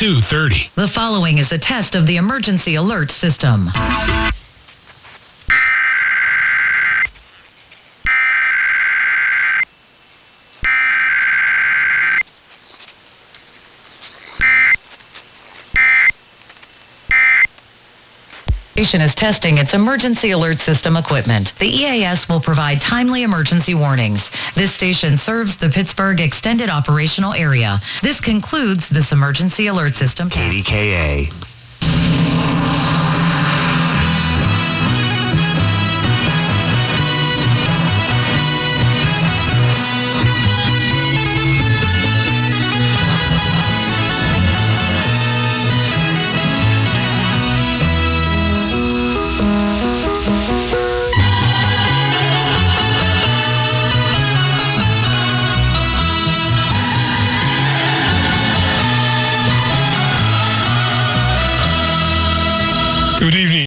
2230. The following is a test of the emergency alert system. Station is testing its emergency alert system equipment. The EAS will provide timely emergency warnings. This station serves the Pittsburgh Extended Operational Area. This concludes this emergency alert system. KDKA.